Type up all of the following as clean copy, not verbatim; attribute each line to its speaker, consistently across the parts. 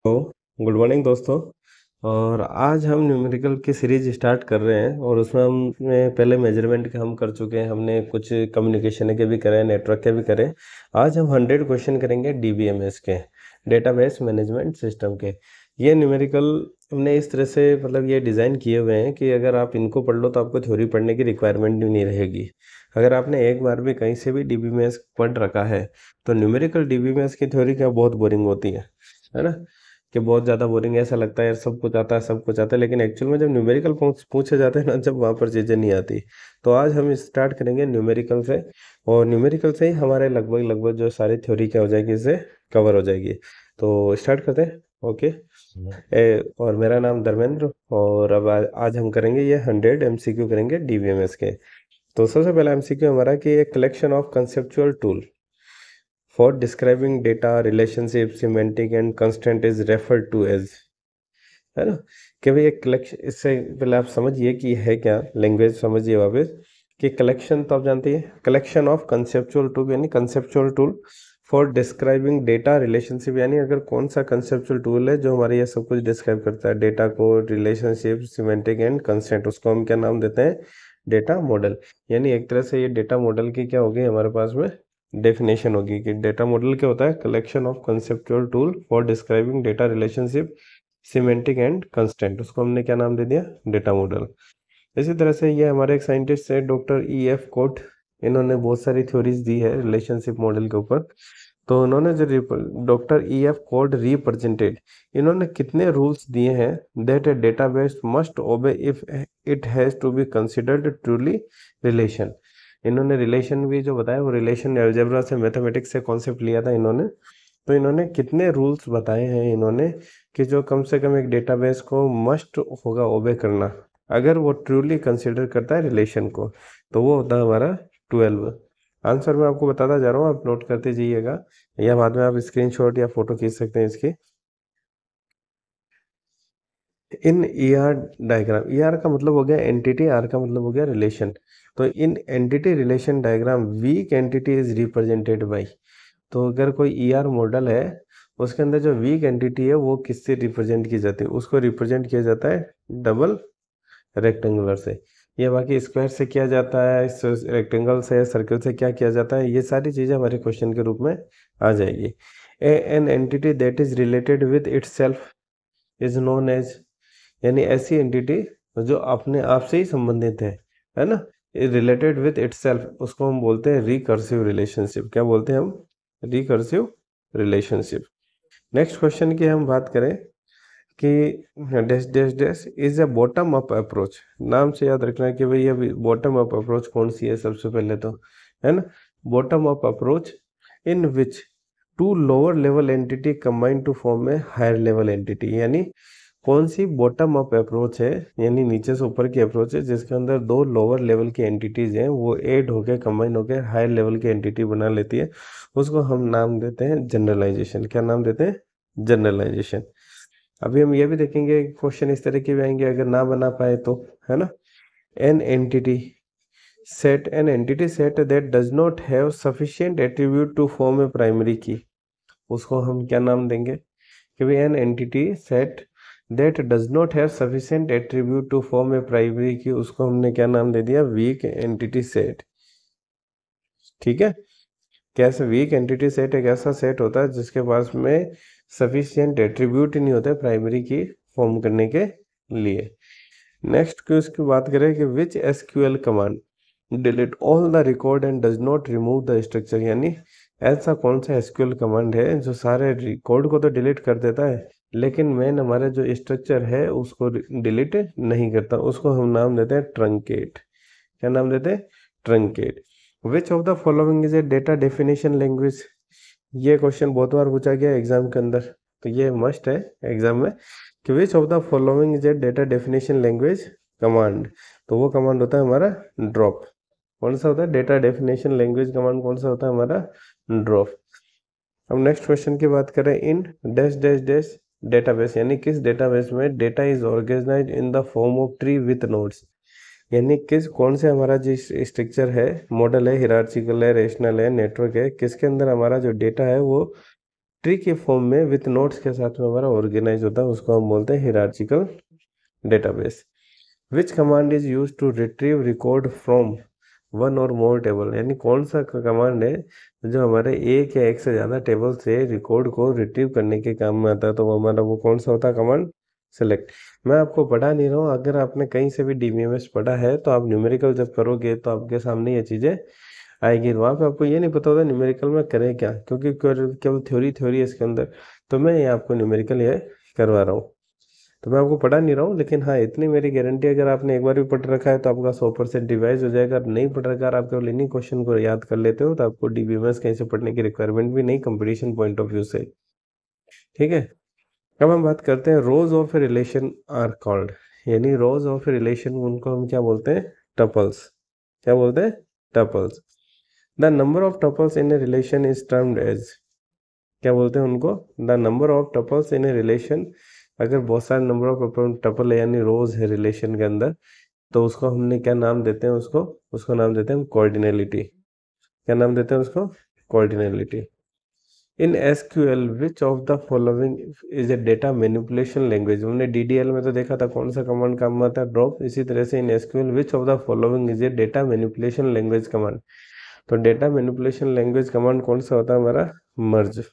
Speaker 1: तो good morning दोस्तों। और आज हम न्यूमेरिकल की सीरीज स्टार्ट कर रहे हैं और उसमें हमने पहले मेजरमेंट के हम कर चुके हैं, हमने कुछ कम्युनिकेशन के भी करे, नेटवर्क के भी करे। आज हम 100 क्वेश्चन करेंगे डीबीएमएस के, डेटाबेस मैनेजमेंट सिस्टम के। ये न्यूमेरिकल हमने इस तरह से मतलब ये डिज़ाइन किए हुए हैं कि अगर आप इनको पढ़ लो तो आपको थ्योरी पढ़ने की रिक्वायरमेंट भी नहीं रहेगी। अगर आपने एक बार भी कहीं से भी डीबीएमएस पढ़ रखा है तो न्यूमेरिकल डीबीएमएस की थ्योरी क्या बहुत बोरिंग होती है ना, कि बहुत ज़्यादा बोरिंग, ऐसा लगता है यार सब कुछ आता है सब कुछ आता है, लेकिन एक्चुअल में जब न्यूमेरिकल पूछे जाते हैं ना, जब वहाँ पर चीज़ें नहीं आती। तो आज हम स्टार्ट करेंगे न्यूमेरिकल से, और न्यूमेरिकल से ही हमारे लगभग लगभग जो सारी थ्योरी क्या हो जाएगी, इससे कवर हो जाएगी। तो स्टार्ट करते हैं। ओके। और मेरा नाम धर्मेंद्र, और अब आज हम करेंगे ये 100 एमसीक्यू करेंगे डीबीएमएस के। तो सबसे पहला एमसीक्यू हमारा कि एक collection of conceptual tool for describing data relationship semantic and constant is referred to as, है ना, कि भाई एक कलेक्शन, इससे पहले आप समझिए कि है क्या, लैंग्वेज समझिए वापस कि कलेक्शन तो आप जानते हैं, कलेक्शन ऑफ कंसेप्चुअल टूल यानी conceptual tool for describing data relationship, यानी अगर कौन सा कंसेप्चुअल टूल है जो हमारे ये सब कुछ डिस्क्राइब करता है, डेटा को, रिलेशनशिप, सिमेंटिक एंड कंस्टेंट, उसको हम क्या नाम देते हैं, डेटा मॉडल। यानी एक तरह से ये डेटा मॉडल की क्या होगी हमारे पास में डेफिनेशन होगी कि डेटा मॉडल क्या होता है, collection of conceptual tool for describing data relationship, semantic and constant, उसको हमने क्या नाम दे दिया, डेटा मॉडल। इसी तरह से ये हमारे एक साइंटिस्ट है डॉक्टर E.F. कोट, इन्होंने बहुत सारी थ्योरीज दी है रिलेशनशिप मॉडल के ऊपर। तो उन्होंने जो डॉक्टर E.F. कोट रिप्रेजेंटेड, इन्होंने कितने रूल्स दिए हैं, that a database must obey if it has to be considered truly relation. इन्होंने रिलेशन भी जो बताया वो रिलेशन अलजेब्रा से, मैथमेटिक्स से कॉन्सेप्ट लिया था इन्होंने। तो इन्होंने कितने रूल्स बताए हैं इन्होंने कि जो कम से कम एक डेटाबेस को मस्ट होगा ओबे करना अगर वो ट्रूली कंसिडर करता है रिलेशन को, तो वो होता है हमारा 12। आंसर मैं आपको बताता जा रहा हूँ, आप नोट करते जाइएगा, या बाद में आप स्क्रीनशॉट या फोटो खींच सकते हैं इसकी। इन ER डायग्राम, ER का मतलब हो गया एंटिटी, R का मतलब हो गया रिलेशन। तो in entity relation diagram weak entity is represented by, तो अगर कोई ER मॉडल है उसके अंदर जो वीक एंटिटी है वो किससे रिप्रेजेंट की जाती है, उसको रिप्रेजेंट किया जाता है डबल रेक्टेंगुलर से। ये बाकी स्क्वायर से किया जाता है, रेक्टेंगल से, सर्कल से क्या किया जाता है, ये सारी चीज़ें हमारे क्वेश्चन के रूप में आ जाएगी। An entity that is related with itself is known as, यानी ऐसी एंटिटी जो अपने आप से ही संबंधित है ना, रिलेटेड विद इटसेल्फ, उसको हम बोलते हैं रिकर्सिव रिलेशनशिप। क्या बोलते हैं हम, रिकर्सिव रिलेशनशिप। नेक्स्ट क्वेश्चन की हम बात करें कि dash dash dash is a bottom up approach. नाम से याद रखना है कि भाई ये बॉटम अप अप्रोच कौन सी है, सबसे पहले तो, है ना, bottom up approach in which two lower level entity combine to form a higher level entity. यानी कौन सी बॉटम अप अप्रोच है, यानी नीचे से ऊपर की अप्रोच है जिसके अंदर दो लोअर लेवल की एंटिटीज हैं, वो ऐड होकर कंबाइन होकर हायर लेवल की एंटिटी बना लेती है, उसको हम नाम देते हैं जनरलाइजेशन। क्या नाम देते हैं, जनरलाइजेशन। अभी हम ये भी देखेंगे क्वेश्चन इस तरह के भी आएंगे अगर ना बना पाए तो, है ना। An entity set, an entity set that does not have sufficient attribute to form a primary key, उसको हम क्या नाम देंगे कि भाई an entity set that does not have sufficient attribute to form a primary key, उसको हमने क्या नाम दे दिया, वीक एंटिटी सेट। ठीक है, कैसे वीक एंटिटी सेट एक ऐसा सेट होता है जिसके पास में सफिशिएंट एट्रीब्यूट ही नहीं होते प्राइमरी की फॉर्म करने के लिए। नेक्स्ट क्वेश्चन की बात करें कि विच SQL command delete all the record and does not remove the structure, यानी ऐसा कौन सा SQL कमांड है जो सारे रिकॉर्ड को तो डिलीट कर देता है लेकिन मेन हमारा जो स्ट्रक्चर है उसको डिलीट नहीं करता, उसको हम नाम देते हैं ट्रंकेट। क्या नाम देते हैं, truncate. Which of the following is a data definition language, ये क्वेश्चन बहुत बार पूछा गया एग्जाम के अंदर, तो ये मस्ट है एग्जाम में कि विच of the following is a data definition language command, तो वो कमांड होता है हमारा ड्रॉप। कौन सा होता है, डेटा डेफिनेशन लैंग्वेज कमांड कौन सा होता है हमारा, ड्रॉप। अब नेक्स्ट क्वेश्चन की बात करें, in dash dash dash database, यानी किस डेटाबेस में data is organize in the form of tree with nodes, यानी किस कौन से हमारा जो स्ट्रक्चर है, मॉडल है, हिरार्चिकल है, रेशनल है, नेटवर्क है, किसके अंदर हमारा जो डेटा है वो ट्री के फॉर्म में विथ नोट्स के साथ में हमारा ऑर्गेनाइज होता है, उसको हम बोलते हैं hierarchical database. Which command is use to retrieve record from one or more table, यानी कौन सा कमांड है जो हमारे एक या एक से ज़्यादा टेबल से रिकॉर्ड को रिट्रीव करने के काम में आता है, तो हमारा वो कौन सा होता है कमांड? सेलेक्ट। मैं आपको पढ़ा नहीं रहा हूँ, अगर आपने कहीं से भी DBMS पढ़ा है तो आप न्यूमेरिकल जब करोगे तो आपके सामने ये चीज़ें आएगी। वहाँ पे आपको ये नहीं पता होता न्यूमेरिकल में करें क्या, क्योंकि केवल थ्योरी है इसके अंदर, तो मैं ये आपको न्यूमेरिकल ये करवा रहा हूँ। तो मैं आपको पढ़ा नहीं रहा हूँ, लेकिन हाँ इतनी मेरी गारंटी, अगर आपने एक बार भी पढ़ रखा है तो आपका 100% रिवाइज हो जाएगा। नहीं पढ़ रखा है, आप केवल इन्हीं क्वेश्चन को याद कर लेते हो, तो आपको DBMS कहीं से पढ़ने की रिक्वायरमेंट भी नहीं, कंपटीशन पॉइंट ऑफ व्यू से। ठीक है, अब हम बात करते हैं rows of relation are called, यानी रोज ऑफ रिलेशन उनको हम क्या बोलते हैं? टपल्स। क्या बोलते हैं? Tuples. The number of tuples in a relation is termed as, क्या बोलते हैं उनको? The number of tuples in a relation, अगर बहुत सारे नंबर ऑफ टपल है यानी रोज है रिलेशन के अंदर, तो उसको हमने क्या नाम देते हैं? उसको नाम देते हैं हम कोऑर्डिनलिटी। क्या नाम देते हैं उसको? कोऑर्डिनलिटी। इन SQL which of the following is a data manipulation language, हमने DDL में तो देखा था कौन सा कमांड काम में आता है? ड्रॉप। इसी तरह से in SQL which of the following is a data manipulation language command, तो डेटा मैनिपुलेशन लैंग्वेज कमांड कौन सा होता है हमारा? Merge.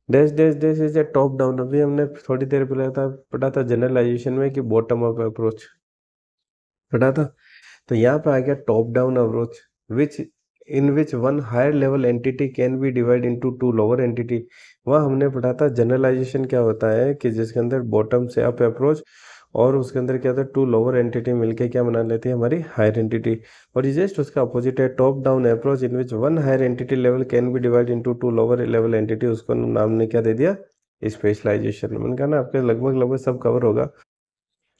Speaker 1: Dash dash dash is a top down, अभी हमने थोड़ी देर पहले पढ़ा था जनरलाइजेशन में कि बॉटम अप अप्रोच पढ़ा था, तो यहाँ पे आ गया top down approach. Which in which one higher level entity can be divide into two lower entity. वहाँ हमने पढ़ा था जनरलाइजेशन क्या होता है कि जिसके अंदर बॉटम से अप अप्रोच, और उसके अंदर क्या होता है टू लोअर एंटिटी मिलके क्या बना लेती है? हमारी हायर एंटिटी। और ये जस्ट उसका अपोजिट है top down approach, in which one higher entity level can be divide into two lower level entity, उसको नाम ने क्या दे दिया? स्पेशलाइजेशन। मैंने कहा ना आपके लगभग सब कवर होगा।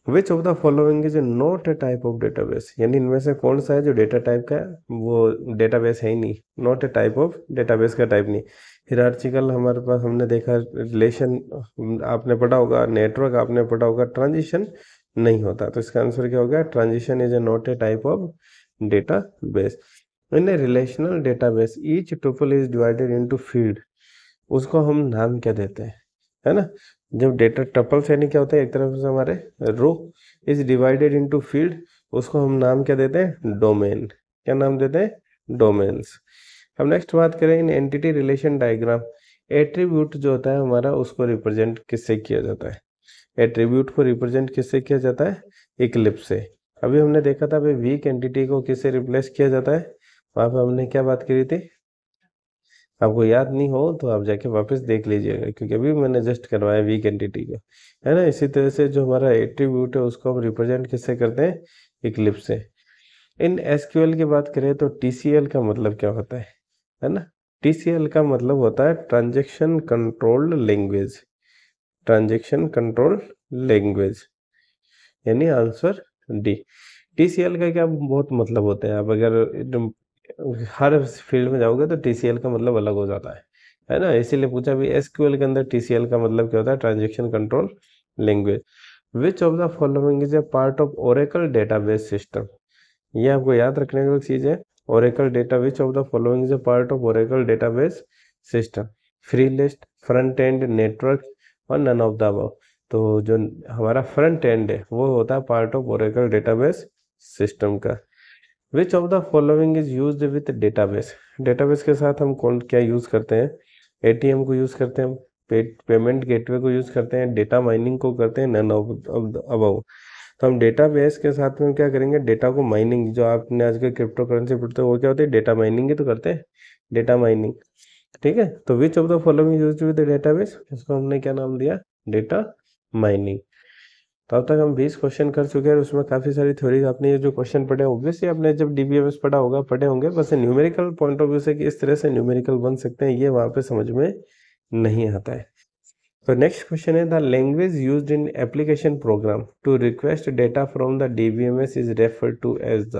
Speaker 1: विच of the following is not a type of database, यानी इनमें से कौन सा है जो डेटा टाइप का है? वो डेटाबेस है ही नहीं, not a type of database का टाइप नहीं। हिरार्चिकल हमारे पास हमने देखा, रिलेशन आपने पढ़ा होगा, नेटवर्क आपने पढ़ा होगा, ट्रांजिशन नहीं होता, तो इसका आंसर क्या होगा? Transition is a not a type of database. In A relational database each tuple is divided into field, उसको हम नाम क्या देते हैं? है ना, जब डेटा टपल्स यानी क्या होता है? एक तरफ से हमारे रो इज डिवाइडेड इनटू फील्ड, उसको हम नाम क्या देते हैं? डोमेन। क्या नाम देते हैं? डोमेन्स। अब नेक्स्ट बात करें इन एंटिटी रिलेशन डायग्राम, एट्रीब्यूट जो होता है हमारा उसको रिप्रेजेंट किससे किया जाता है? एट्रीब्यूट को रिप्रेजेंट किससे किया जाता है? इक्लिप्स से। अभी हमने देखा था भाई वीक एंटिटी को किससे रिप्लेस किया जाता है, वहां पे हमने क्या बात करी थी? आपको याद नहीं हो तो आप जाके वापस देख लीजिएगा, क्योंकि अभी मैंने जस्ट करवाया वीक एंटिटी का, है ना। इसी तरह से जो हमारा एट्रीब्यूट है उसको हम रिप्रेजेंट किससे करते हैं? इक्लिप्स से। इन SQL की बात करें तो TCL का मतलब क्या होता है ना? TCL का मतलब होता है transaction controlled language. Transaction control language, यानी आंसर डी। TCL का क्या बहुत मतलब होते हैं, आप अगर एकदम हर फील्ड में जाओगे तो TCL का मतलब अलग हो जाता है ना। इसीलिए पूछा भी SQL के अंदर TCL का मतलब क्या होता है? Transaction control language. Which of the following is a part of Oracle database system, ये आपको याद रखने की चीज है। Oracle data, which of the following is a part of Oracle database system? Free list, front end, network, or none of the above. तो जो हमारा फ्रंट एंड है वो होता है part of Oracle database system का। Which of the following is used with database, database के साथ हम कौन क्या यूज करते हैं? ATM को यूज करते हैं हम, पेमेंट गेटवे को यूज करते हैं, डेटा माइनिंग को करते हैं, नन ऑफ द अबव। तो हम डेटाबेस के साथ में क्या करेंगे? डेटा को माइनिंग, जो आपने आज के क्रिप्टो करेंसी पढ़ते हो वो क्या होती है? डेटा माइनिंग ही तो करते हैं, डेटा माइनिंग। ठीक है, तो विच of the following used with database, इसको हमने क्या नाम दिया? Data mining. तो अब तक हम 20 क्वेश्चन कर चुके हैं, उसमें काफ़ी सारी थ्योरी आपने ये जो क्वेश्चन पढ़े ऑब्वियसली आपने जब DBMS पढ़ा होगा पढ़े होंगे, बस न्यूमेरिकल पॉइंट ऑफ व्यू से कि इस तरह से न्यूमेरिकल बन सकते हैं ये वहाँ पे समझ में नहीं आता है। तो नेक्स्ट क्वेश्चन है the language used in application program to request data from the DBMS is referred to as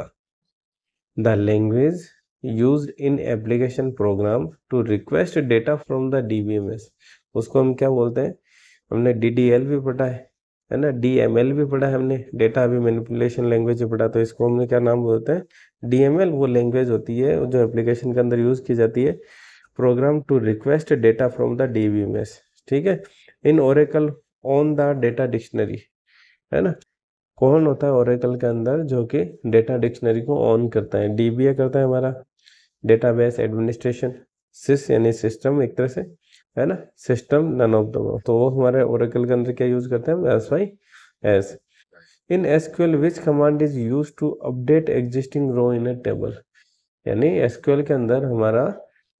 Speaker 1: the language used in application program to request data from the DBMS, उसको हम क्या बोलते हैं? हमने DDL भी पढ़ा है ना, DML भी पढ़ा है हमने, डेटा अभी मैनिपुलेशन लैंग्वेज भी पढ़ा, तो इसको हमने क्या नाम बोलते हैं? DML वो लैंग्वेज होती है जो एप्लीकेशन के अंदर यूज की जाती है, program to request data from the DBMS, ठीक है। In Oracle on the data dictionary, है ना। कौन होता है ओरेकल के अंदर जो कि डेटा डिक्शनरी को ऑन करता है? डीबीए करता है हमारा डेटाबेस एडमिनिस्ट्रेशन, सिस यानी सिस्टम एक तरह से, है ना, सिस्टम नन ऑफ द, तो वो हमारे ओरेकल के अंदर क्या यूज करते हैं? S Y S. In SQL which command is use to update existing row in a table, यानी एसक्यूएल के अंदर हमारा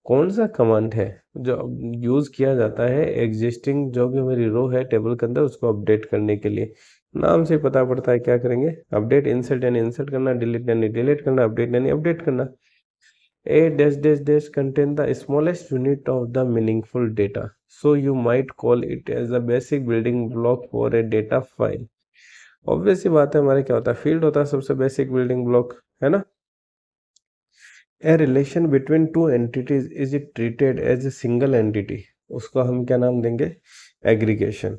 Speaker 1: कौन सा कमांड है जो यूज किया जाता है एग्जिस्टिंग जो भी हमारी रो है टेबल के अंदर उसको अपडेट करने के लिए? नाम से पता पड़ता है क्या करेंगे? अपडेट, इंसर्ट यानी इंसर्ट करना, डिलीट यानी डिलीट करना, अपडेट यानी अपडेट करना। A dash dash dash contain the smallest unit of the meaningful data, so you might call it as a basic building block for a data file। Obvious सी बात है, हमारे क्या होता है? फील्ड होता है सबसे बेसिक बिल्डिंग ब्लॉक, है ना। A relation between two entities is treated as a single entity, उसको हम क्या नाम देंगे? एग्रीगेशन।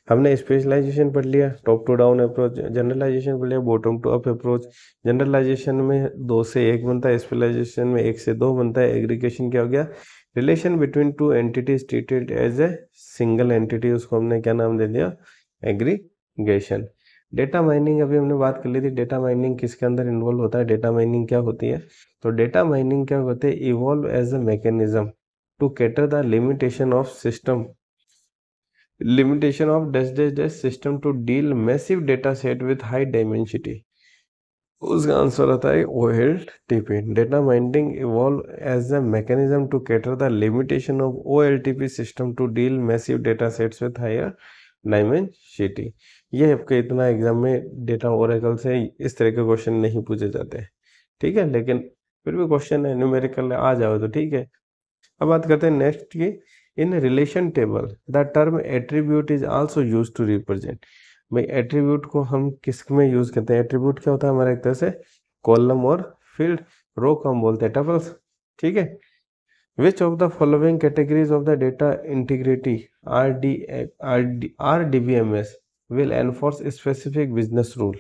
Speaker 1: हमने स्पेशलाइजेशन पढ़ लिया, top to down approach, generalization पढ़ लिया, bottom to up approach. Generalization में 2 से 1 बनता है, स्पेशलाइजेशन में 1 से 2 बनता है। एग्रीगेशन क्या हो गया? Relation between two entities treated as a single entity, उसको हमने क्या नाम दे दिया? एग्रीगेशन। डेटा माइनिंग अभी हमने बात कर ली थी, डेटा माइनिंग किसके अंदर इन्वॉल्व होता है? डेटा माइनिंग क्या होती है? तो डेटा माइनिंग क्या होते हैं? Evolve as a mechanism to cater the limitation of system, limitation of dash dash dash system to deal massive data set with high dimensionality। उसका आंसर आता है OLTP। Data mining evolve as a mechanism to cater the limitation of OLTP system to deal massive data sets with higher dimensionality. ये आपके इतना exam में data Oracle से इस तरह के क्वेश्चन नहीं पूछे जाते हैं, ठीक है, लेकिन फिर भी क्वेश्चन है, न्यूमेरिकल आ जाओ तो ठीक है। अब बात करते हैं नेक्स्ट की, in relation table the term attribute is also use to represent. भाई एट्रीब्यूट को हम किस में यूज करते हैं? एट्रीब्यूट क्या होता है हमारा? एक तरह से कॉलम और फील्ड, रो को हम बोलते हैं टपल्स, ठीक है। Which of the following categories of the data integrity RDBMS will enforce specific business rule?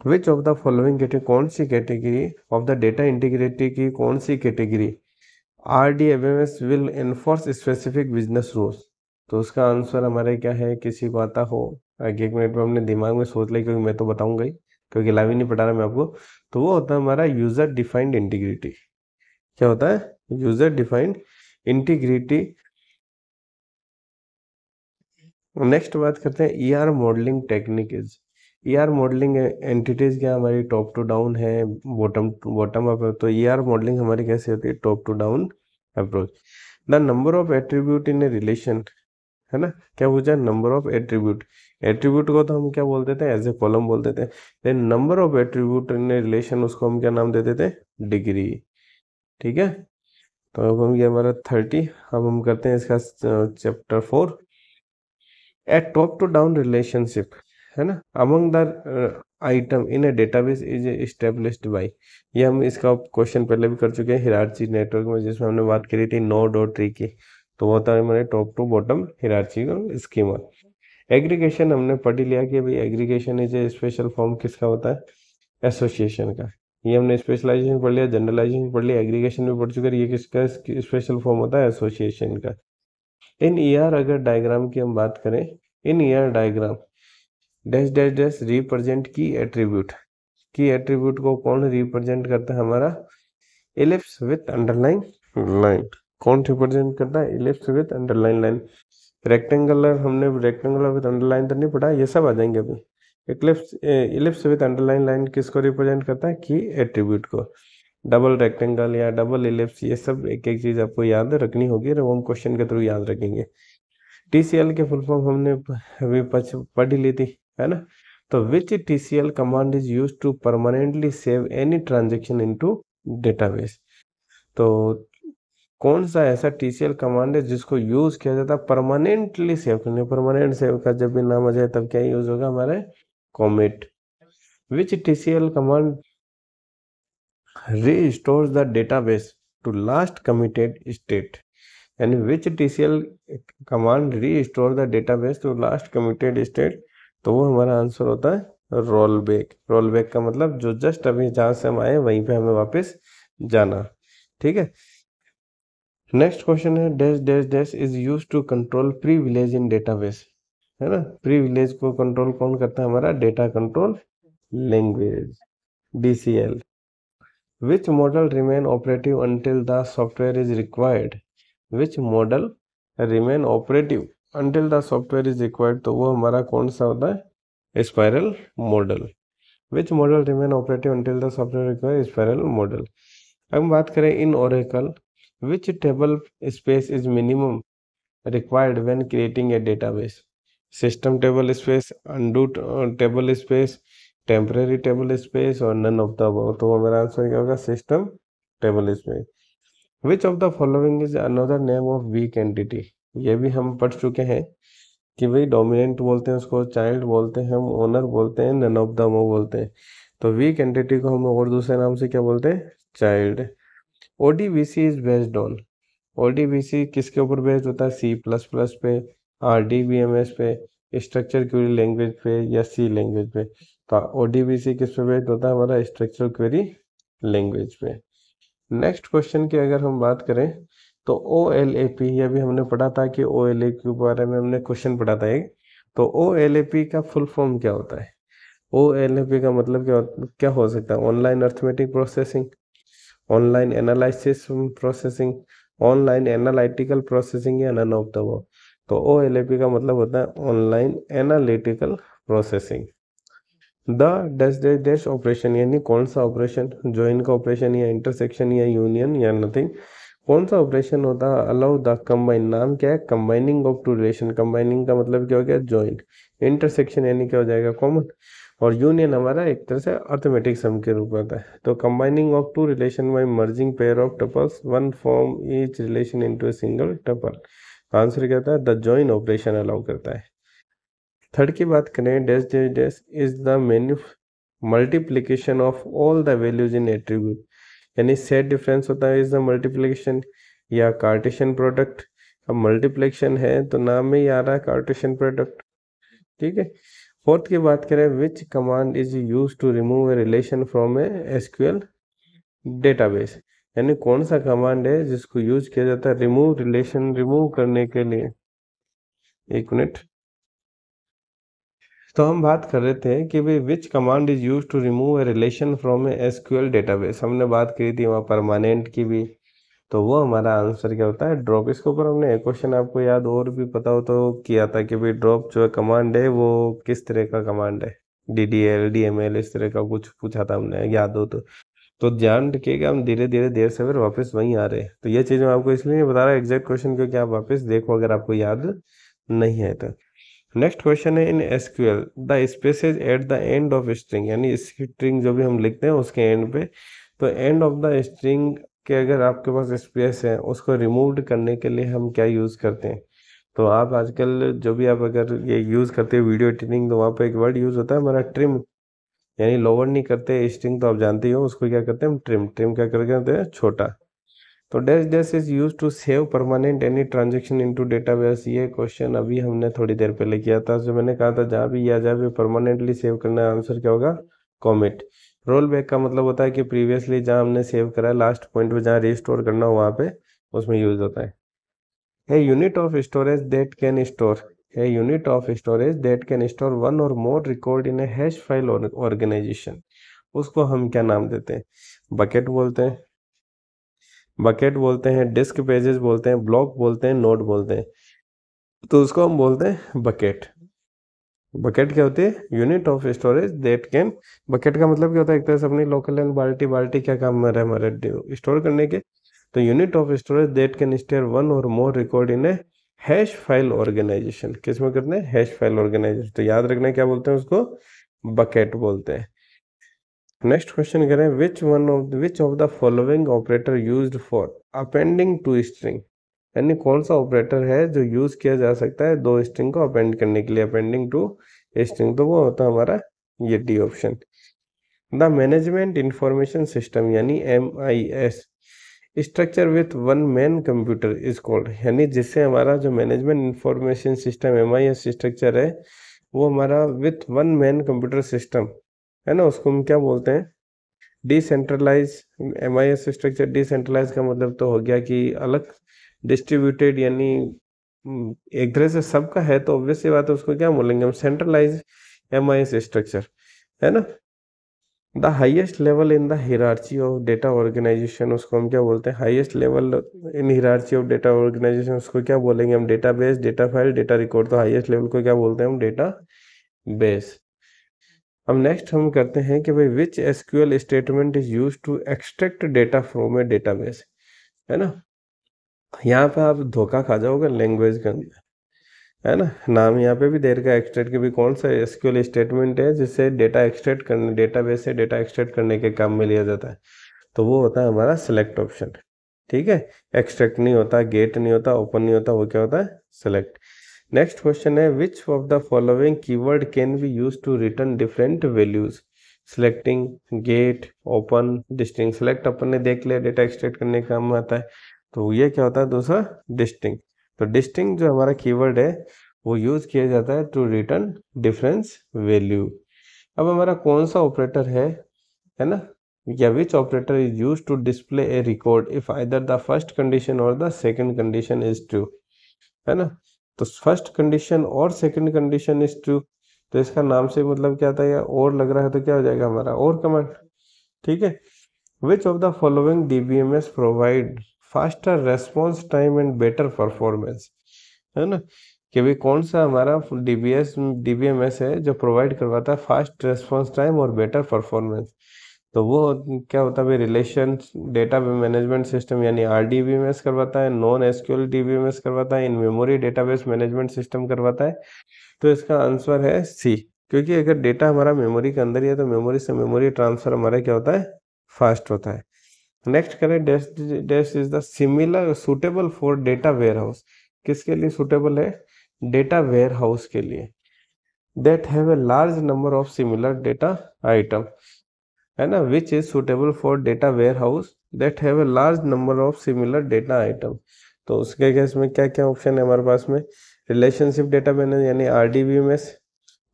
Speaker 1: Which of the following category, कौन सी category of the data integrity की कौन सी कैटेगरी RDBMS will enforce specific business rules? तो उसका answer हमारे क्या है? किसी को आता हो आगे 1 मिनट में अपने दिमाग में सोच ले, क्योंकि मैं तो बताऊंगा ही, क्योंकि लाइव ही नहीं पढ़ा रहा मैं आपको। तो वो होता है हमारा यूजर डिफाइंड इंटीग्रिटी। क्या होता है? User defined integrity. नेक्स्ट बात करते हैं ER modelling technique. ER modelling entities क्या हमारी? टॉप टू डाउन है, बॉटम टू बॉटम अप है। तो ER मॉडलिंग हमारी कैसे होती है? Top to down approach. The number of attribute in a relation, है ना। क्या पूछा? Number of attribute. एट्रीब्यूट को तो हम क्या बोल देते हैं? एज ए कॉलम बोल देते हैं। Then number of attribute in a relation, उसको हम क्या नाम दे देते हैं? डिग्री, ठीक है। तो अब हम ये हमारा 30, अब हम करते हैं इसका chapter 4, a top to down relationship, है ना, among the item in a database is established by. ये हम इसका क्वेश्चन पहले भी कर चुके हैं हिरार्ची नेटवर्क में, जिसमें हमने बात करी थी नोड और ट्री की। तो वो होता है हमारे top to bottom hierarchy schema. Aggregation हमने पढ़ ही लिया कि भाई aggregation is a special form किसका होता है? एसोसिएशन का। ये हमने स्पेशलाइजेशन पढ़ लिया, जनरलाइजेशन पढ़ लिया, एग्रीगेशन भी पढ़ चुके हैं। ये किसका स्पेशल फॉर्म होता है? एसोसिएशन का। इन ER अगर डायग्राम की हम बात करें, इन ER diagram dash dash dash represent की एट्रीब्यूट, की एट्रीब्यूट को कौन रिप्रेजेंट करता है? हमारा इलिप्स विथ अंडरलाइन लाइन। कौन रिप्रेजेंट करता है? Ellipse with underline line. Rectangular, हमने रेक्टेंगुलर विथ अंडरलाइन तो नहीं पढ़ा, ये सब आ जाएंगे अभी। इलिप्स विथ अंडरलाइन लाइन किसको रिप्रेजेंट करता है? की एट्रीब्यूट को। डबल रेक्टेंगल या डबल इलिप्स, ये सब एक एक चीज आपको याद रखनी होगी, और हम क्वेश्चन के थ्रू याद रखेंगे। TCL के फुल फॉर्म हमने अभी पढ़ ही ली थी, है ना। तो which TCL command is use to permanently save any transaction into database? तो कौन सा ऐसा TCL कमांड है जिसको यूज किया जाता है परमानेंटली सेव करने? परमानेंट सेव का जब भी नाम आ जाए तब क्या यूज होगा? हमारे commit. Which TCL command restores the database to last committed state, यानी which TCL command restore the database to last committed state? तो वो हमारा आंसर होता है रोल बैक। रोल बैक का मतलब जो जस्ट अभी जहाँ से हम आए वहीं पे हमें वापस जाना, ठीक है। नेक्स्ट क्वेश्चन है dash dash dash is use to control privilege in database, है ना। प्रीविलेज को कंट्रोल कौन करता है, हमारा data control language, DCL। Which model remain operative until the software is required, which model remain operative until the software is required, तो वो हमारा कौन सा होता है, spiral model. Which model remain operative until the software required, spiral model. अब हम बात करें in Oracle, which table space is minimum required when creating a database, system table space, undo table space, temporary table space और none of the above, तो हमारा answer क्या होगा, system table space. Which of the following is another name of weak entity, ये भी हम पढ़ चुके हैं कि भाई डोमिनेंट बोलते हैं उसको, चाइल्ड बोलते हैं हम, ओनर बोलते हैं, नन ऑफ द अबव बोलते हैं। तो वीक एंटिटी को हम और दूसरे नाम से क्या बोलते हैं, child. ODBC is based on, ODBC किसके ऊपर बेस्ड होता है, C++ पे, RDBMS पे, स्ट्रक्चर क्वेरी लैंग्वेज पे या C लैंग्वेज पे। तो ODBC किस पे बेस्ड होता है, हमारा स्ट्रक्चर क्वेरी लैंग्वेज पे। नेक्स्ट क्वेश्चन की अगर हम बात करें तो OLAP, ये भी हमने पढ़ा था कि OLAP के बारे में हमने क्वेश्चन पढ़ा था एक। तो OLAP का फुल फॉर्म क्या होता है, OLAP का मतलब क्या हो सकता है, online arithmetic processing, online analysis processing, online analytical processing या नन ऑफ द अबव। तो OLAP का मतलब होता है online analytical processing. The dash dash dash operation, यानी कौन सा ऑपरेशन, ज्वाइन का ऑपरेशन या इंटरसेक्शन या यूनियन या नथिंग, कौन सा ऑपरेशन होता है, अलाउ द कंबाइन, नाम क्या है, combining of two relation, combining का मतलब क्या हो गया, ज्वाइन। इंटरसेक्शन यानी क्या हो जाएगा, कॉमन। और यूनियन हमारा एक तरह से अर्थमेटिक सम के रूप में होता है। तो combining of two relation by merging pair of tuples, one form each relation into a single tuple. Answer क्या होता है, द जॉइन ऑपरेशन अलाउ करता है। थर्ड की बात करें, dash dash dash is the menu multiplication of all the values in attribute, यानी set difference होता है इज द मल्टीप्लीकेशन या कार्टेशियन प्रोडक्ट। अब मल्टीप्लीकेशन है तो नाम में ही आ रहा है कार्टेशियन प्रोडक्ट, ठीक है। फोर्थ की बात करें, which command is use to remove a relation from a SQL database, यानी कौन सा कमांड है जिसको यूज किया जाता है रिमूव रिलेशन रिमूव करने के लिए। एक मिनट, तो हम बात कर रहे थे कि भाई which command is use to remove a relation from a SQL database, हमने बात करी थी वहाँ परमानेंट की भी। तो वो हमारा आंसर क्या होता है, ड्रॉप। इसके ऊपर हमने एक क्वेश्चन आपको याद और भी पता हो तो किया था कि भाई ड्रॉप जो कमांड है वो किस तरह का कमांड है, DDL DML इस तरह का कुछ पूछा था हमने, याद हो तो ध्यान रखिएगा, हम धीरे धीरे देर से फिर वापस वहीं आ रहे हैं। तो ये चीज़ मैं आपको इसलिए नहीं बता रहा एग्जैक्ट क्वेश्चन, क्योंकि आप वापस देखो अगर आपको याद नहीं है तो। नेक्स्ट क्वेश्चन है, इन SQL the spaces at the end of string, यानी स्ट्रिंग जो भी हम लिखते हैं उसके एंड पे, तो एंड ऑफ द स्ट्रिंग के अगर आपके पास स्पेस है उसको रिमूव करने के लिए हम क्या यूज़ करते हैं। तो आप आजकल जो भी आप अगर ये यूज़ करते हैं वीडियो एडिटिंग, तो वहाँ पे एक वर्ड यूज़ होता है हमारा ट्रिम, यानी लोअर नहीं करते स्ट्रिंग, तो आप जानते ही हो उसको क्या करते हैं हम, ट्रिम। ट्रिम क्या करके करते हैं, छोटा। तो dash dash is use to save permanent any transaction into database, ये क्वेश्चन अभी हमने थोड़ी देर पहले किया था, जो मैंने कहा था जहाँ भी या जहाँ भी परमानेंटली सेव करना है, आंसर क्या होगा, कॉमिट। रोल बैक का मतलब होता है कि प्रीवियसली जहाँ हमने सेव करा है लास्ट पॉइंट पे जहाँ रिस्टोर करना हो वहाँ पे उसमें यूज होता है। A unit of storage that can store, a unit of storage that can store one or more record in a hash file organization, उसको हम क्या नाम देते हैं, बकेट बोलते हैं, बकेट बोलते हैं, डिस्क पेजेस बोलते हैं, ब्लॉक बोलते हैं, नोड बोलते हैं। तो उसको हम बोलते हैं बकेट। बकेट क्या होती है, unit of storage that can, bucket का मतलब क्या होता है, एक तरह से अपनी लोकल एंड बाल्टी, बाल्टी क्या काम में रहे हमारे स्टोर करने के। तो unit of storage that can store one or more record in a hash file organization, किस में करते हैं, हैश फाइल ऑर्गेनाइजेशन। तो याद रखना क्या बोलते हैं उसको, बकेट बोलते हैं। नेक्स्ट क्वेश्चन करें, which of the following operator used for appending to string, यानी कौन सा ऑपरेटर है जो यूज किया जा सकता है दो स्ट्रिंग को अपेंड करने के लिए, अपेंडिंग टू स्ट्रिंग, तो वो होता है हमारा ये D option. The management information system यानी MIS structure with one man computer is called, यानी जिससे हमारा जो management information system MIS structure है वो हमारा with one man computer system है ना, उसको हम क्या बोलते हैं, डिसेंट्रलाइज। MIS स्ट्रक्चर डिसेंट्रलाइज का मतलब तो हो गया कि अलग डिस्ट्रीब्यूटेड यानी एक तरह से सबका है तो ऑब्वियस सी बात है उसको क्या बोलेंगे हम, सेंट्रलाइज MIS स्ट्रक्चर, है ना। The highest level in the hierarchy of data organization, उसको हम क्या बोलते हैं, highest level in hierarchy of data organization, उसको क्या बोलेंगे हम, database, data file, data record. तो हाईएस्ट लेवल को क्या बोलते हैं हम, डेटा बेस। अब नेक्स्ट हम करते हैं कि भाई which SQL statement is use to extract data from a database, है ना। यहाँ पे आप धोखा खा जाओगे लैंग्वेज के अंदर, है ना। नाम यहाँ पे भी दे रखा है एक्सट्रैक्ट के भी, कौन सा SQL स्टेटमेंट है जिससे डेटा एक्सट्रैक्ट करने, डेटाबेस से डेटा एक्सट्रैक्ट करने के काम में लिया जाता है, तो वो होता है हमारा सिलेक्ट ऑप्शन। ठीक है, एक्सट्रैक्ट नहीं होता, गेट नहीं होता, ओपन नहीं होता, वो क्या होता है, सिलेक्ट। नेक्स्ट क्वेश्चन है which of the following keyword can be use to return different values, selecting, get, open, distinct. Select अपन ने देख लिया डेटा एक्सट्रैक्ट करने का काम में आता है, तो ये क्या होता है दूसरा, डिस्टिंग। तो डिस्टिंग जो हमारा कीवर्ड है वो यूज किया जाता है टू रिटर्न डिफरेंस वैल्यू। अब हमारा कौन सा ऑपरेटर है ना, या which operator is use to display a record if either the first condition or the second condition is true, है ना। तो first condition or second condition is true, तो इसका नाम से मतलब क्या था, या और लग रहा है तो क्या हो जाएगा हमारा और कमांड। ठीक है, which of the following DBMS provide faster response time and better performance, है ना। कि भाई कौन सा हमारा DBMS है जो प्रोवाइड करवाता है फास्ट रेस्पॉन्स टाइम और बेटर परफॉर्मेंस। तो वो क्या होता है भाई, रिलेशन डेटा मैनेजमेंट सिस्टम यानी RDBMS करवाता है, नॉन SQL DBMS करवाता है, in memory database management system करवाता है। तो इसका आंसर है C, क्योंकि अगर डेटा हमारा मेमोरी के अंदर ही है तो मेमोरी से मेमोरी ट्रांसफर हमारा क्या होता है, फास्ट होता है। नेक्स्ट करें, dash is the similar suitable for data warehouse, किसके लिए सुटेबल है, डेटा वेयर हाउस के लिए, that have a large number of similar data item, है ना। Which is suitable for data warehouse that have a large number of similar data item. तो उसके case में क्या क्या ऑप्शन है हमारे पास में, रिलेशनशिप डेटा मैनेज यानी RDBMS,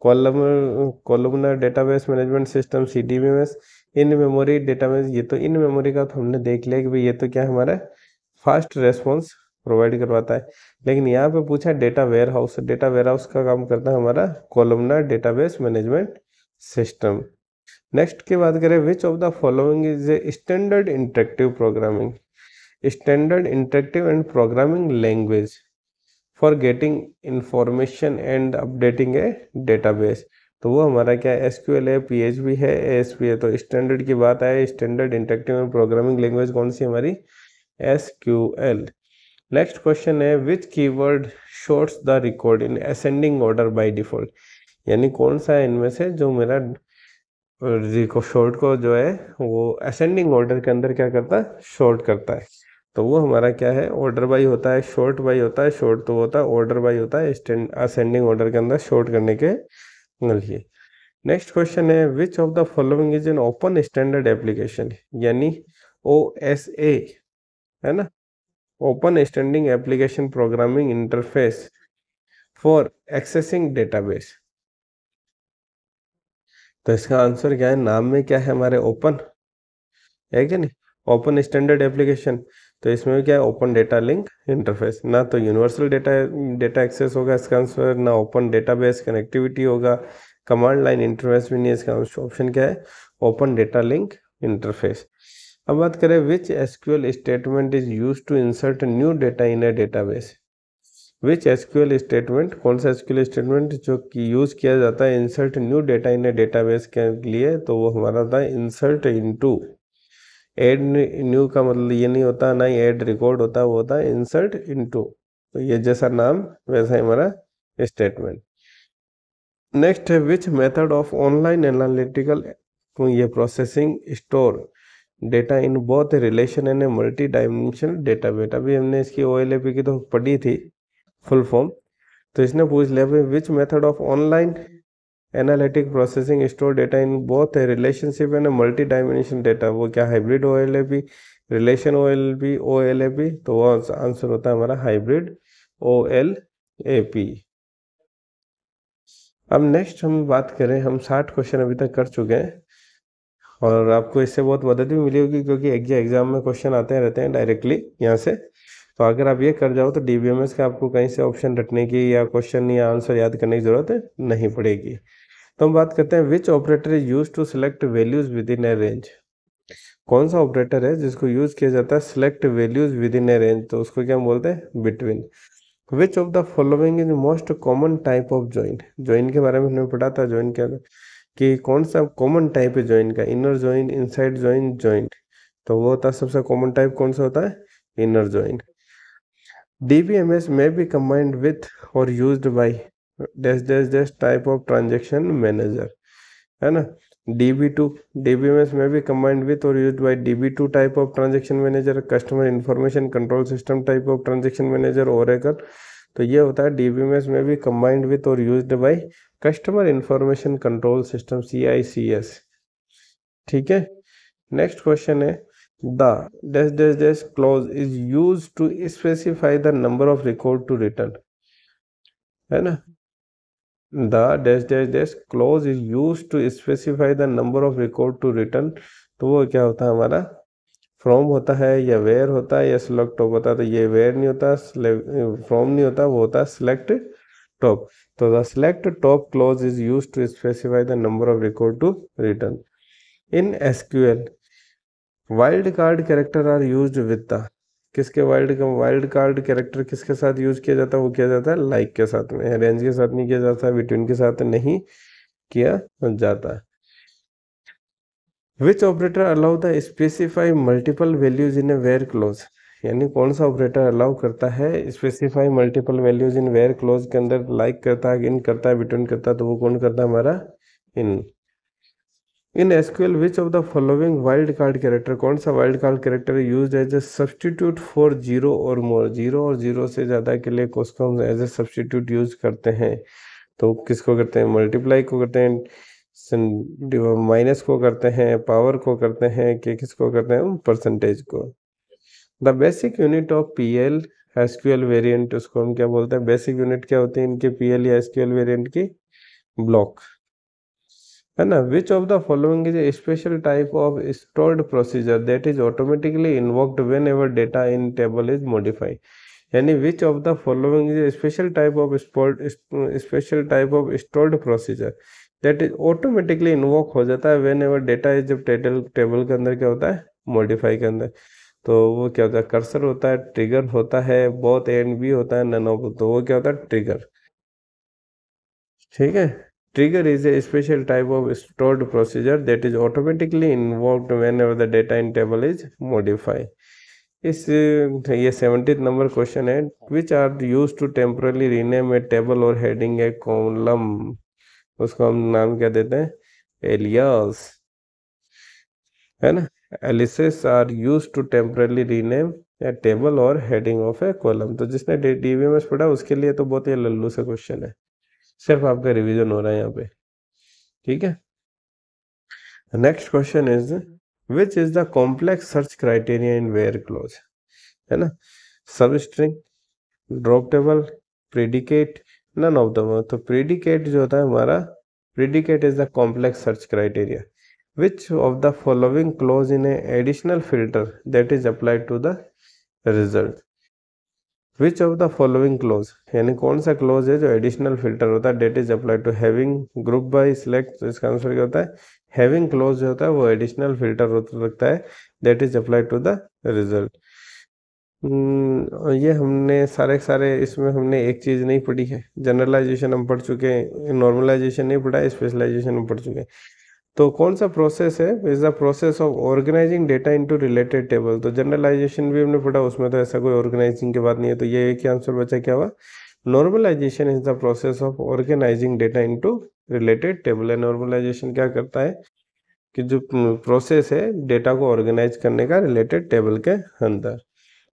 Speaker 1: columnar database management system CDBMS, in memory database, ये तो इन मेमोरी का तो हमने देख लिया कि भाई ये तो क्या हमारा फास्ट रेस्पॉन्स प्रोवाइड करवाता है। लेकिन यहाँ पे पूछा data warehouse, data warehouse का काम करता है हमारा columnar database management system. Next की बात करें, which of the following is a standard interactive programming, standard interactive and programming language for getting information and updating a database. तो वो हमारा क्या है, SQL है, PHP है, ASP है। तो स्टैंडर्ड की बात आए, standard interactive and programming language कौन सी हमारी, SQL। नेक्स्ट क्वेश्चन है which keyword sorts the record in ascending order by default, यानी कौन सा है इनमें से जो मेरा शॉर्ट को जो है वो असेंडिंग ऑर्डर के अंदर क्या करता है, शॉर्ट करता है। तो वो हमारा क्या है, ऑर्डर बाई होता है, शॉर्ट बाई होता है, शॉर्ट तो होता है, ऑर्डर बाई होता है असेंडिंग ऑर्डर के अंदर शॉर्ट करने के लिए। नेक्स्ट क्वेश्चन है which of the following is an open standard application, यानी OSA, है ना, open standing application programming interface for accessing database. तो इसका आंसर क्या है, नाम में क्या है हमारे, ओपन है क्या नहीं, ओपन स्टैंडर्ड एप्लीकेशन। तो इसमें क्या है, ओपन डेटा लिंक इंटरफेस, ना तो यूनिवर्सल डेटा एक्सेस होगा इसका आंसर, ना ओपन डेटाबेस कनेक्टिविटी होगा, कमांड लाइन इंटरफेस भी नहीं है, इसका ऑप्शन क्या है, ओपन डेटा लिंक इंटरफेस। अब बात करें which SQL statement is use to insert new data in a database, which SQL statement, कौन सा SQL स्टेटमेंट जो कि यूज किया जाता है insert new data in a database के लिए, तो वो हमारा होता है इंसर्ट इनटू। एड न्यू का मतलब ये नहीं होता, ना ही एड रिकॉर्ड होता है, वो होता है इंसर्ट इनटू। तो ये जैसा नाम वैसा ही हमारा स्टेटमेंट। नेक्स्ट है which method of online analytical ये processing store data in both relation and multi dimensional data. बेटा भी हमने इसकी OLAP की तो पढ़ी थी फुल फॉर्म, तो इसने पूछ लिया भाई विच method of online analytic processing store data in both A relationship and multi dimensional data. वो क्या, हाइब्रिड OLAP, रिलेशन OLAP। तो वो आंसर होता है हमारा हाइब्रिड OLAP। अब नेक्स्ट हम बात करें, हम 60 क्वेश्चन अभी तक कर चुके हैं और आपको इससे बहुत मदद भी मिली होगी क्योंकि एग्जाम में क्वेश्चन आते रहते हैं डायरेक्टली यहाँ से। तो अगर आप ये कर जाओ तो डीबीएमएस का आपको कहीं से ऑप्शन रटने की या क्वेश्चन या आंसर याद करने की ज़रूरत नहीं पड़ेगी। तो हम बात करते हैं which operator is use to select values within a range. कौन सा ऑपरेटर है जिसको यूज किया जाता है select values within a range, तो उसको क्या बोलते हैं between. Which of the following is most common type of join. Join के बारे में हमने पढ़ा था, ज्वाइन क्या कि कौन सा कॉमन टाइप है ज्वाइन का, inner join, inside join, joint. तो वो होता है सबसे कॉमन टाइप कौन सा होता है, inner join. DBMS may be combined with or used by dash dash dash type of transaction manager, है ना। DB2 DBMS may be combined with or used by DB2 type of transaction manager, customer information control system type of transaction manager, Oracle। तो ये होता है DBMS में भी combined with और used by customer information control system CICS। ठीक है, next question है the dash dash dash clause is use to specify the number of record to return, है ना। The dash dash dash clause is use to specify the number of record to return. तो वो क्या होता है हमारा, from होता है या वेयर होता है या सिलेक्ट टॉप होता है। तो ये वेयर नहीं होता, फ्रॉम नहीं होता, वो होता है सिलेक्ट टॉप। तो the select top clause is use to specify the number of record to return. In SQL wild card character are use with the, किसके वाइल्ड कार्ड कैरेक्टर किसके साथ यूज किया जाता है, वो किया जाता है लाइक के साथ में, रेंज के साथ नहीं किया जाता, बिटवीन के साथ नहीं किया जाता। Which operator allow the specify multiple values in a where clause, यानी कौन सा ऑपरेटर अलाउ करता है specify multiple values in where clause के अंदर, लाइक करता है, इन करता है, बिटवीन करता है, तो वो कौन करता है हमारा in. In SQL which of the following wild card character, कौन सा wild card character use as a substitute for zero or more, zero और जीरो से ज़्यादा के लिए उसको हम एज ए सब्सटीट्यूट यूज करते हैं। तो किसको करते हैं, मल्टीप्लाई को करते हैं, माइनस को करते हैं, पावर को करते हैं, कि किसको करते हैं, परसेंटेज को। The basic unit of PL SQL variant, उसको हम क्या बोलते हैं, बेसिक यूनिट क्या होती है इनके पीएल या एसक्यूएल वेरिएंट की, ब्लॉक, है ना। Which of the following is a special type of stored procedure that is automatically invoked whenever data in table is modified, यानी which of the following is a special type of stored procedure that is automatically invoke हो जाता है whenever data is, जब table के अंदर क्या होता है, मॉडिफाई के अंदर। तो वो क्या होता है, कर्सर होता है, ट्रिगर होता है, बोथ एंड बी होता है, नन ऑफ, तो वो क्या होता है, ट्रिगर। ठीक है, trigger is a special type of stored procedure that is automatically invoked whenever the data in table is modified। इस ये 70th नंबर क्वेश्चन है, which are use to temporarily rename a table और heading a column, उसको हम नाम क्या देते हैं, एलियास, है ना। Aliases are use to temporarily rename a table और हेडिंग ऑफ ए कॉलम। तो जिसने डीबीएमएस पढ़ा उसके लिए तो बहुत ही लल्लू से क्वेश्चन है, सिर्फ आपका रिवीजन हो रहा है यहाँ पे। ठीक है, next question is which is the complex search criteria in where clause, है ना। Substring, drop table, predicate, none of the. तो प्रेडिकेट जो होता है हमारा, predicate is the complex search criteria. Which of the following clause in a additional filter that is applied to the result. Which of the following clause, यानी कौन सा close है जो एडिशनल फिल्टर होता है, that is applied to having group by select. तो इसका answer क्या होता है, हैविंग क्लोज जो होता है वो एडिशनल फिल्टर होता लगता है, that is applied to the result. ये हमने सारे इसमें हमने एक चीज़ नहीं पढ़ी है, जनरलाइजेशन हम पढ़ चुके हैं, नॉर्मलाइजेशन नहीं पढ़ा है, स्पेशलाइजेशन हम पढ़ चुके हैं। तो कौन सा प्रोसेस है, is the process of organizing data into related table. तो जनरलाइजेशन भी हमने पढ़ा, उसमें तो ऐसा कोई ऑर्गेनाइजिंग की बात नहीं है। तो ये एक ही आंसर बचा, क्या हुआ, normalization is the process of organizing data into related table है। नॉर्मलाइजेशन क्या करता है कि जो प्रोसेस है डेटा को ऑर्गेनाइज करने का रिलेटेड टेबल के अंदर।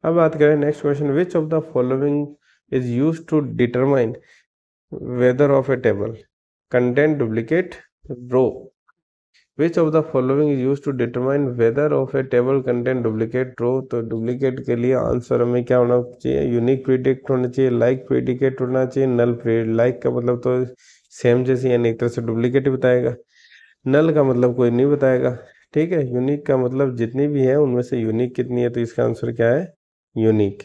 Speaker 1: अब बात करें next question, which of the following is use to determine whether of a table content duplicate row. Which of the following is use to determine whether of a table content duplicate row. तो duplicate के लिए answer हमें क्या होना चाहिए, unique predict होना चाहिए, like predicate होना चाहिए, नल प्रीडिकेट। लाइक का मतलब तो सेम जैसे, यानी एक तरह से डुप्लीकेट बताएगा, नल का मतलब कोई नहीं बताएगा। ठीक है, यूनिक का मतलब जितनी भी है उनमें से यूनिक कितनी है, तो इसका आंसर क्या है, यूनिक।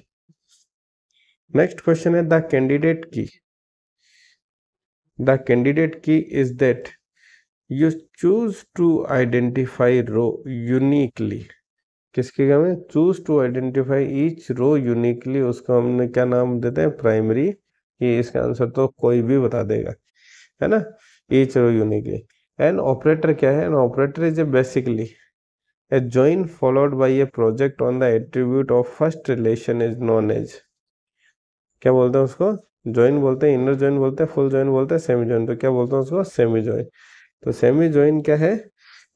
Speaker 1: नेक्स्ट क्वेश्चन है the candidate key is that you choose to identify row uniquely. किसके क्या में choose to identify each row uniquely, उसको हमने क्या नाम देते हैं प्राइमरी। कि इसका आंसर तो कोई भी बता देगा, है ना। Each row uniquely. An operator क्या है, an operator is a basically a join followed by a project on the attribute of first relation is known as। क्या बोलते हैं उसको, ज्वाइन बोलते हैं, इनर ज्वाइन बोलते हैं, फुल ज्वाइन बोलते हैं, सेमी ज्वाइन। तो क्या बोलते हैं उसको, सेमी ज्वाइन। तो सेमी ज्वाइन क्या है,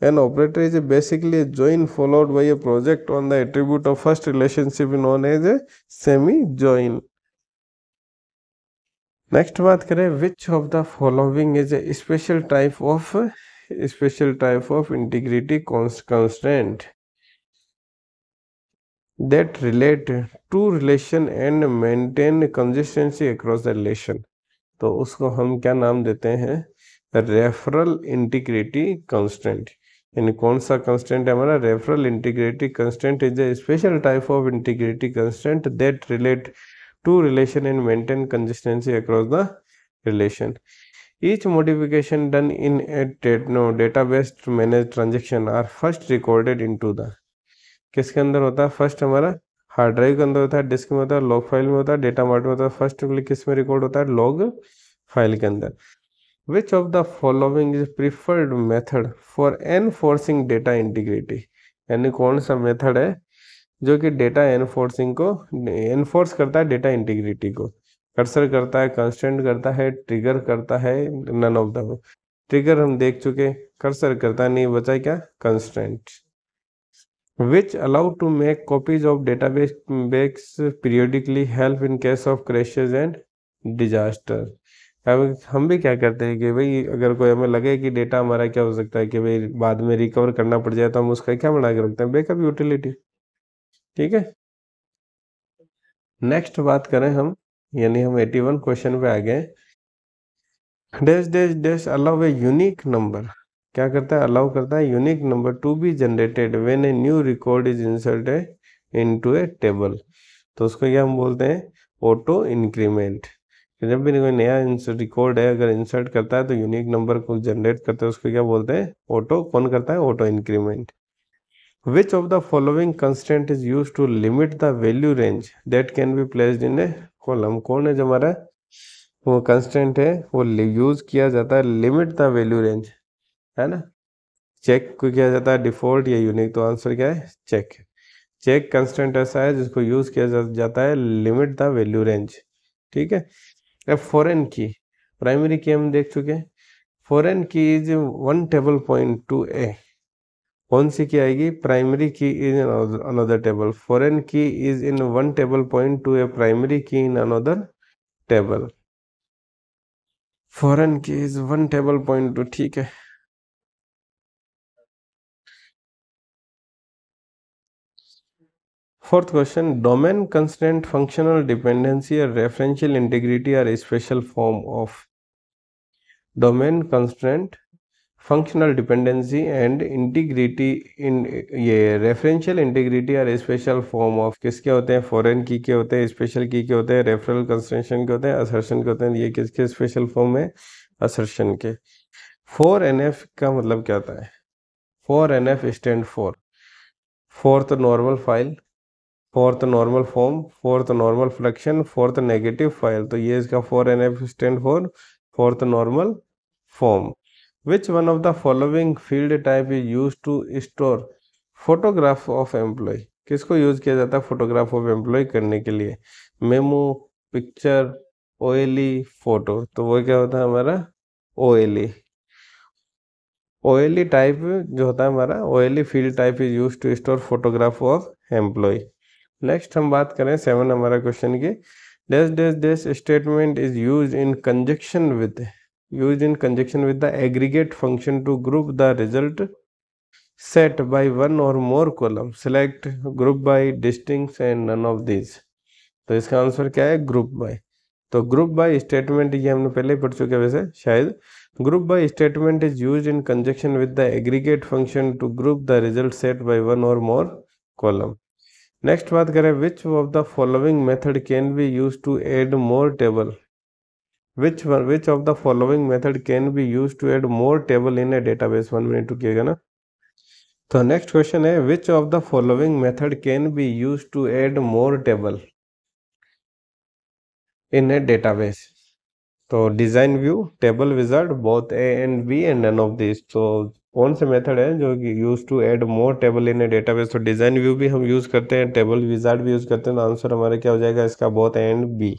Speaker 1: an operator is basically join followed by a project on the attribute of first relationship known as a semi join. Next बात करें, which of the following is a special type of integrity constraint that relate to relation and maintain consistency across the relation। तो उसको हम क्या नाम देते हैं, referral integrity constant. यानी कौन सा कंस्टेंट है हमारा, referral integrity constant is a special type of integrity constant that relate to relation and maintain consistency across the relation. Each modification done in a database to manage transaction are first recorded into the। किसके अंदर होता है, first हमारा hard drive के अंदर होता है, disc में होता है, लॉग फाइल में होता है, डेटा मार्ट में होता है। फर्स्ट किस में रिकॉर्ड होता है, लॉग फाइल के अंदर। विच of the following is preferred method for enforcing data integrity. यानी कौन सा मेथड है जो कि डेटा एनफोर्सिंग को एनफोर्स करता है, डेटा इंटीग्रिटी को। कर्सर करता है, कंस्टेंट करता है, ट्रिगर करता है, नन ऑफ द। ट्रिगर हम देख चुके, कर्सर करता नहीं, बचा क्या, constant. which allow to make copies of database periodically help in case of crashes and disaster। अब हम भी क्या करते हैं कि भाई अगर कोई हमें लगे कि डेटा हमारा क्या हो सकता है कि भाई बाद में रिकवर करना पड़ जाए, तो हम उसका क्या बना के रखते हैं, बैकअप यूटिलिटी। ठीक है। नेक्स्ट बात करें हम, यानी हम 81 क्वेश्चन पे आ गए। Dash dash dash allow a unique number, क्या करता है, अलाउ करता है unique number to be generated when a new record is inserted into A table. तो उसको क्या हम बोलते हैं, ऑटो इंक्रीमेंट। जब भी कोई नया रिकॉर्ड है अगर इंसर्ट करता है तो यूनिक नंबर को जनरेट करते हैं, उसको क्या बोलते हैं, ऑटो। कौन करता है, auto increment. Which of the following constant is use to limit the value range that can be placed in a column. कौन है जो हमारा वो कंस्टेंट है, वो यूज किया जाता है लिमिट द वैल्यू रेंज, है ना। चेक को किया जाता है डिफॉल्ट या यूनिक। तो आंसर क्या है, चेक। चेक कंस्टेंट ऐसा है जिसको यूज किया जाता है लिमिट द वैल्यू रेंज। ठीक है। अब फॉरेन की, प्राइमरी की हम देख चुके हैं। Foreign key is one table point to a. कौन सी की आएगी, primary key is in another table. Foreign key is in one table point to a, primary key in another table. Foreign key is one table point to, ठीक है। Fourth question, domain constraint, functional dependency or referential integrity are a special form of domain constraint, functional dependency and integrity in ये referential integrity are a special form of किसके होते हैं, foreign की के होते हैं, special की के होते हैं, referral constraint के होते हैं, assertion के होते हैं। ये किसके special form है, assertion के। 4NF का मतलब क्या होता है, 4NF stand for fourth normal file, fourth normal form, fourth normal fraction, fourth negative file. तो ये इसका 4NF stand for fourth normal form. Which one of the following field type is use to store photograph of employ. किसको use किया जाता है photograph of employ करने के लिए, मेमो, पिक्चर, ओएलई, फोटो। तो वो क्या होता है हमारा, ओएलई। ओएलई टाइप जो होता है हमारा, OLE field type is use to store photograph of employee. Next हम बात करें 7 हमारा क्वेश्चन की। Dash dash dash statement is use in conjunction with the aggregate function to group the result set by one or more column. Select group by, distinct and none of this. तो इसका answer क्या है, group by. तो group by statement ये हमने पहले ही पढ़ चुके हैं वैसे शायद। Group by statement is use in conjunction with the aggregate function to group the result set by one or more column. Next बात करें, which of the following method can be use to add more table. Which of the following method can be use to add more table in a database. 1 minute रुकिएगा ना। तो next question है, which of the following method can be use to add more table in a database. तो design view, table wizard, both A and B and none of this. तो कौन से method है जो use to add more table in a database. तो design view भी हम use करते हैं, टेबल विजार्ड भी यूज करते हैं। तो आंसर हमारा क्या हो जाएगा इसका, बोथ ए एंड बी।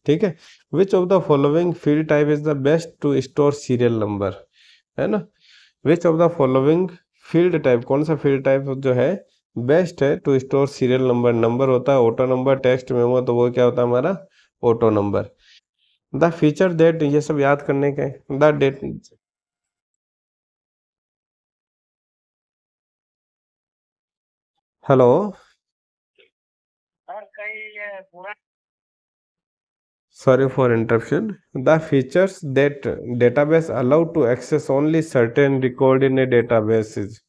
Speaker 1: ठीक है। Which of the following field type is the best to store serial number, है ना। Which of the following field type, कौन सा फील्ड टाइप जो है बेस्ट है to store serial number. Number होता है ऑटो नंबर, टेक्स्ट मेमो, तो वो क्या होता है हमारा auto number. The feature that, ये सब याद करने के, the date. Hello, sorry for interruption. The features that database allow to access only certain record in a database is.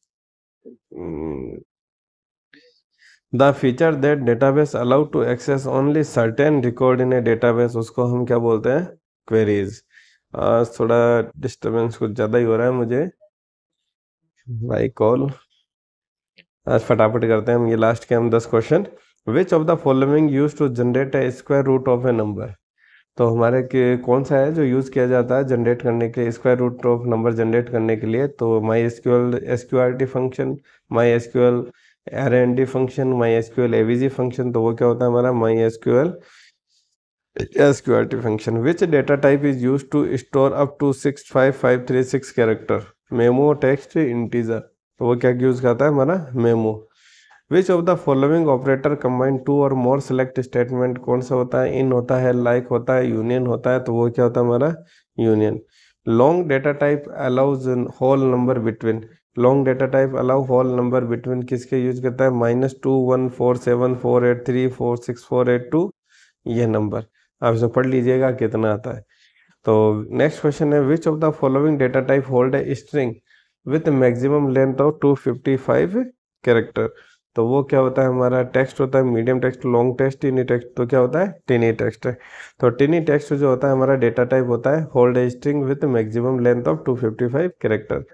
Speaker 1: The feature that database allow to access only certain record in a database, उसको हम क्या बोलते हैं, queries. आज थोड़ा disturbance कुछ ज़्यादा ही हो रहा है मुझे भाई कॉल। आज फटाफट करते हैं हम ये लास्ट के हम 10 question. Which of the following use to generate a square root of a number. तो हमारे के कौन सा है जो यूज़ किया जाता है जनरेट करने के लिए, square root of number generate करने के लिए। तो MySQL SQRT function, MySQL RND function, MySQL AVG function. तो वो क्या होता है हमारा MySQL SQRT function. Which data type is use to store up to 65536 character. Memo, text, integer. तो वो क्या यूज़ करता है हमारा memo. Which of the following operator combine two or more select statement. कौन सा होता है, इन होता है, लाइक होता है, यूनियन होता है। तो वो क्या होता है हमारा union. Long data type allows whole number between. Long data type allow whole number between किसके यूज करता है, -2 1 4 7 4 8 3 4 6 4 8 2, ये नंबर आप इसे पढ़ लीजिएगा कितना आता है। तो नेक्स्ट क्वेश्चन है, which of the following data type hold a string with maximum length of 255 character. तो वो क्या होता है हमारा, टेक्स्ट होता है, medium text, long text, टिनी text. तो क्या होता है, टिनी टेक्स्ट है। तो टिनी टेक्स्ट जो होता है हमारा डेटा टाइप होता है hold a string with maximum length of 255 character.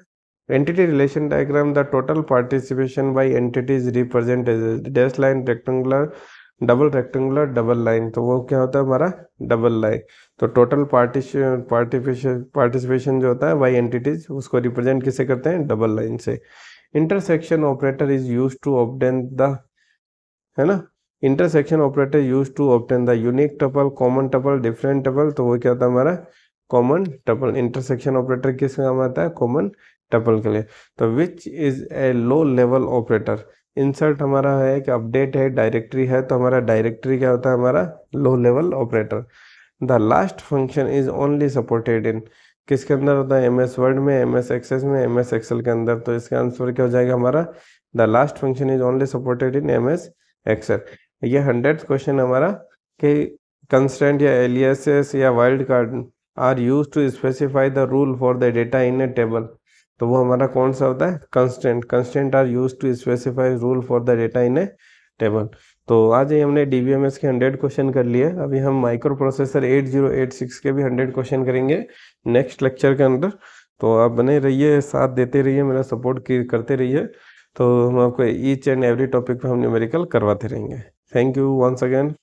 Speaker 1: Entity relation diagram, the total participation by entities represent dash line, rectangular, double rectangular, double line. तो वो क्या होता है हमारा डबल लाइन। तो टोटल पार्टिसिपेशन जो होता है बाई एंटिटीज उसको रिप्रेजेंट किसे करते हैं, डबल लाइन से। Intersection operator is use to obtain the, है ना, intersection operator use to obtain the unique tuple, common tuple, different tuple. तो वो क्या होता है हमारा कॉमन टपल। इंटरसेक्शन ऑपरेटर किस काम आता है, कॉमन टपल के लिए। तो which is a low level operator. Insert हमारा है कि अपडेट है, डायरेक्टरी है, तो हमारा डायरेक्टरी क्या होता है हमारा low level operator. The last function is only supported in, किसके अंदर होता है, एम एस वर्ड में, एम एस एक्सेस में, एम एस एक्सेल के अंदर। तो इसका आंसर क्या हो जाएगा हमारा, the last function is only supported in M S Excel. ये 100th क्वेश्चन हमारा कि कंस्टेंट या एलियासेस या wild card are use to specify the rule for the data in a table. तो वो हमारा कौन सा होता है, constant. Constant are use to specify rule for the data in a table. तो आज ही हमने डीबीएमएस के 100 क्वेश्चन कर लिए। अभी हम माइक्रो प्रोसेसर 8086 के भी 100 क्वेश्चन करेंगे नेक्स्ट लेक्चर के अंदर। तो आप बने रहिए, साथ देते रहिए, मेरा सपोर्ट करते रहिए। तो हम आपको ईच एंड एवरी टॉपिक पे हम न्यूमेरिकल करवाते रहेंगे। Thank you once again.